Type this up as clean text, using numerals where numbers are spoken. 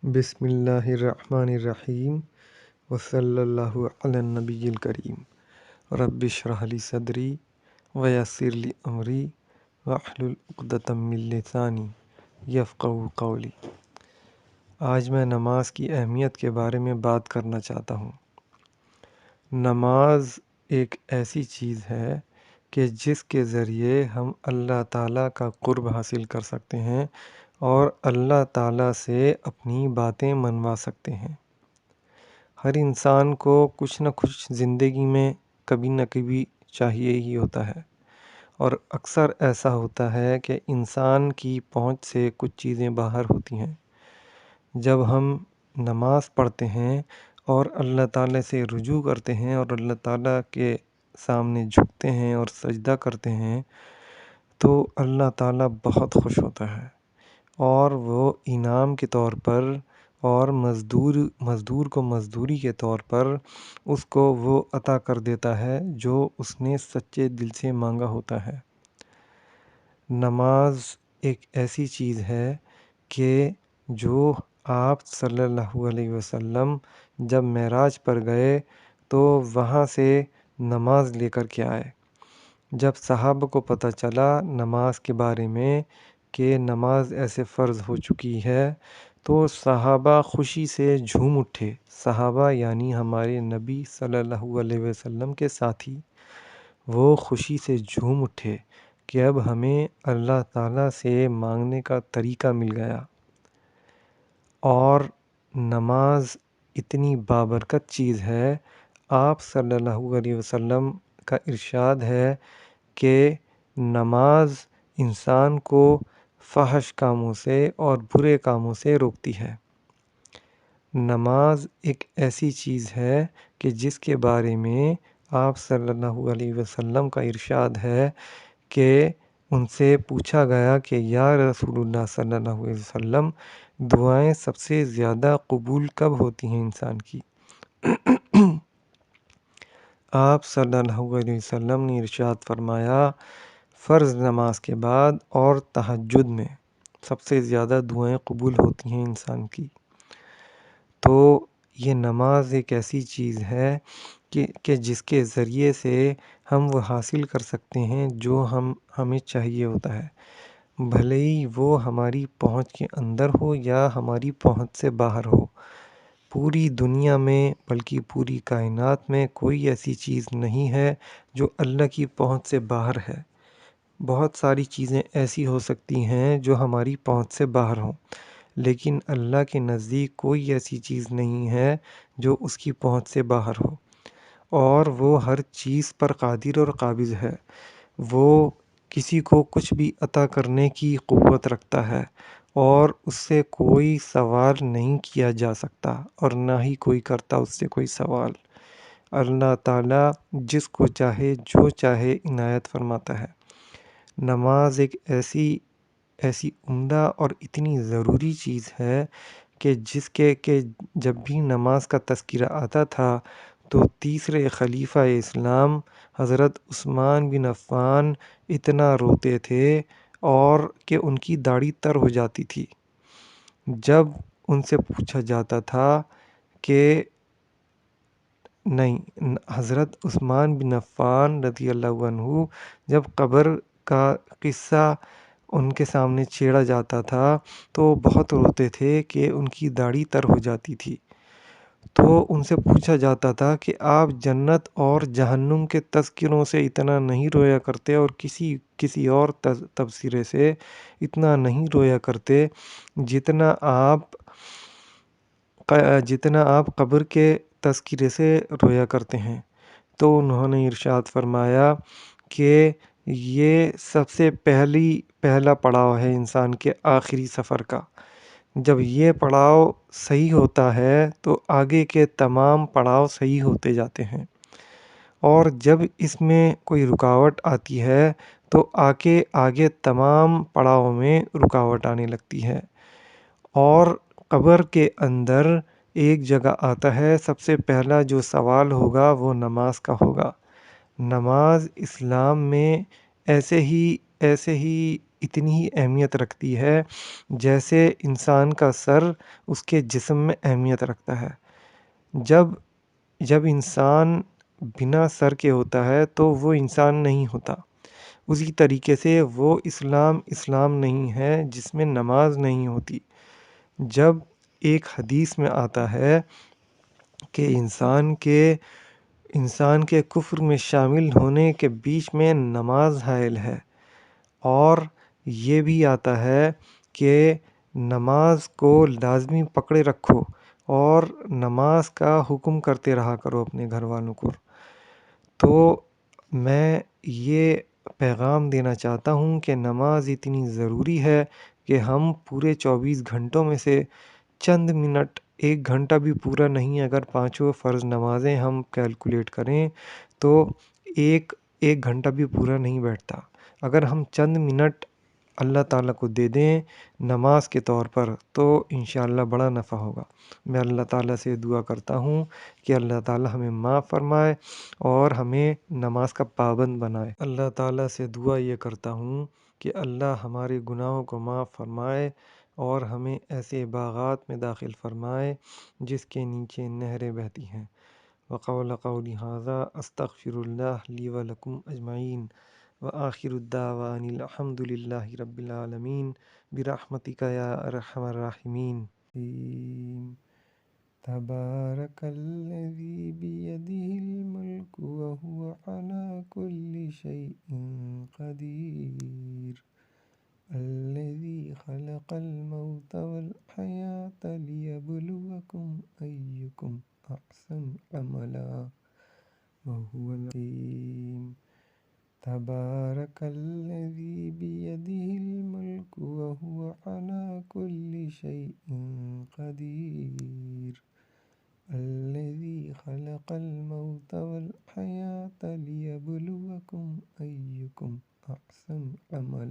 بسم اللہ الرحمن الرحیم وصلی اللہ علی النبی الکریم رب اشرح لی صدری ویسر لی امری واحلل عقدۃ من لسانی یفقہوا قولی۔ آج میں نماز کی اہمیت کے بارے میں بات کرنا چاہتا ہوں۔ نماز ایک ایسی چیز ہے کہ جس کے ذریعے ہم اللہ تعالیٰ کا قرب حاصل کر سکتے ہیں اور اللہ تعالیٰ سے اپنی باتیں منوا سکتے ہیں۔ ہر انسان کو کچھ نہ کچھ زندگی میں کبھی نہ کبھی چاہیے ہی ہوتا ہے، اور اکثر ایسا ہوتا ہے کہ انسان کی پہنچ سے کچھ چیزیں باہر ہوتی ہیں۔ جب ہم نماز پڑھتے ہیں اور اللہ تعالیٰ سے رجوع کرتے ہیں اور اللہ تعالیٰ کے سامنے جھکتے ہیں اور سجدہ کرتے ہیں تو اللہ تعالیٰ بہت خوش ہوتا ہے، اور وہ انعام کے طور پر اور مزدور کو مزدوری کے طور پر اس کو وہ عطا کر دیتا ہے جو اس نے سچے دل سے مانگا ہوتا ہے۔ نماز ایک ایسی چیز ہے کہ جو آپ صلی اللہ علیہ وسلم جب معراج پر گئے تو وہاں سے نماز لے کر کے آئے۔ جب صحابہ کو پتہ چلا نماز کے بارے میں کہ نماز ایسے فرض ہو چکی ہے تو صحابہ خوشی سے جھوم اٹھے۔ صحابہ یعنی ہمارے نبی صلی اللہ علیہ وسلم کے ساتھی، وہ خوشی سے جھوم اٹھے کہ اب ہمیں اللہ تعالیٰ سے مانگنے کا طریقہ مل گیا۔ اور نماز اتنی بابرکت چیز ہے، آپ صلی اللہ علیہ وسلم کا ارشاد ہے کہ نماز انسان کو فحش کاموں سے اور برے کاموں سے روکتی ہے۔ نماز ایک ایسی چیز ہے کہ جس کے بارے میں آپ صلی اللہ علیہ وسلم کا ارشاد ہے کہ ان سے پوچھا گیا کہ یا رسول اللہ صلی اللہ علیہ وسلم، دعائیں سب سے زیادہ قبول کب ہوتی ہیں انسان کی؟ آپ صلی اللہ علیہ وسلم نے ارشاد فرمایا، فرض نماز کے بعد اور تہجد میں سب سے زیادہ دعائیں قبول ہوتی ہیں انسان کی۔ تو یہ نماز ایک ایسی چیز ہے کہ جس کے ذریعے سے ہم وہ حاصل کر سکتے ہیں جو ہمیں چاہیے ہوتا ہے، بھلے ہی وہ ہماری پہنچ کے اندر ہو یا ہماری پہنچ سے باہر ہو۔ پوری دنیا میں بلکہ پوری کائنات میں کوئی ایسی چیز نہیں ہے جو اللہ کی پہنچ سے باہر ہے۔ بہت ساری چیزیں ایسی ہو سکتی ہیں جو ہماری پہنچ سے باہر ہوں، لیکن اللہ کے نزدیک کوئی ایسی چیز نہیں ہے جو اس کی پہنچ سے باہر ہو، اور وہ ہر چیز پر قادر اور قابض ہے۔ وہ کسی کو کچھ بھی عطا کرنے کی قوت رکھتا ہے، اور اس سے کوئی سوال نہیں کیا جا سکتا، اور نہ ہی کوئی کرتا اس سے کوئی سوال۔ اللہ تعالیٰ جس کو چاہے جو چاہے عنایت فرماتا ہے۔ نماز ایک ایسی عمدہ اور اتنی ضروری چیز ہے کہ کہ جب بھی نماز کا تذکرہ آتا تھا تو تیسرے خلیفہ اسلام حضرت عثمان بن عفان اتنا روتے تھے اور کہ ان کی داڑھی تر ہو جاتی تھی۔ جب ان سے پوچھا جاتا تھا کہ نہیں، حضرت عثمان بن عفان رضی اللہ عنہ جب قبر کا قصہ ان کے سامنے چھیڑا جاتا تھا تو بہت روتے تھے کہ ان کی داڑھی تر ہو جاتی تھی۔ تو ان سے پوچھا جاتا تھا کہ آپ جنت اور جہنم کے تذکروں سے اتنا نہیں رویا کرتے اور کسی اور تبصرے سے اتنا نہیں رویا کرتے جتنا آپ قبر کے تذکرے سے رویا کرتے ہیں۔ تو انہوں نے ارشاد فرمایا کہ یہ سب سے پہلا پڑاؤ ہے انسان کے آخری سفر کا۔ جب یہ پڑاؤ صحیح ہوتا ہے تو آگے کے تمام پڑاؤ صحیح ہوتے جاتے ہیں، اور جب اس میں کوئی رکاوٹ آتی ہے تو آگے تمام پڑاؤ میں رکاوٹ آنے لگتی ہے۔ اور قبر کے اندر ایک جگہ آتا ہے، سب سے پہلا جو سوال ہوگا وہ نماز کا ہوگا۔ نماز اسلام میں ایسے ہی اتنی ہی اہمیت رکھتی ہے جیسے انسان کا سر اس کے جسم میں اہمیت رکھتا ہے۔ جب جب انسان بنا سر کے ہوتا ہے تو وہ انسان نہیں ہوتا۔ اسی طریقے سے وہ اسلام نہیں ہے جس میں نماز نہیں ہوتی۔ جب ایک حدیث میں آتا ہے کہ انسان کے کفر میں شامل ہونے کے بیچ میں نماز حائل ہے، اور یہ بھی آتا ہے کہ نماز کو لازمی پکڑے رکھو اور نماز کا حکم کرتے رہا کرو اپنے گھر والوں کو۔ تو میں یہ پیغام دینا چاہتا ہوں کہ نماز اتنی ضروری ہے کہ ہم پورے 24 گھنٹوں میں سے چند منٹ، 1 گھنٹہ بھی پورا نہیں، اگر پانچوں فرض نمازیں ہم کیلکولیٹ کریں تو ایک گھنٹہ بھی پورا نہیں بیٹھتا۔ اگر ہم چند منٹ اللہ تعالیٰ کو دے دیں نماز کے طور پر تو انشاءاللہ بڑا نفع ہوگا۔ میں اللہ تعالیٰ سے دعا کرتا ہوں کہ اللہ تعالیٰ ہمیں معاف فرمائے اور ہمیں نماز کا پابند بنائے۔ اللہ تعالیٰ سے دعا یہ کرتا ہوں کہ اللہ ہمارے گناہوں کو معاف فرمائے اور ہمیں ایسے باغات میں داخل فرمائے جس کے نیچے نہریں بہتی ہیں۔ وقول قولی ھذا استغفر اللہ لی ولکم اجمعین وآخر الدعوان الحمد للہ رب العالمین برحمتک یا ارحم الراحمین۔ تبارک الذی بیدہ الملک وہو علی کل شیء قدیر، الذی خلق الموت والحیاة لیبلوکم ایکم احسن عملا وہو العلیم۔ تبارک الذی بیدہ الملک وہو علی کل شیء قدیر، الذی خلق الموت والحیاة لیبلوکم ایکم احسن عملا۔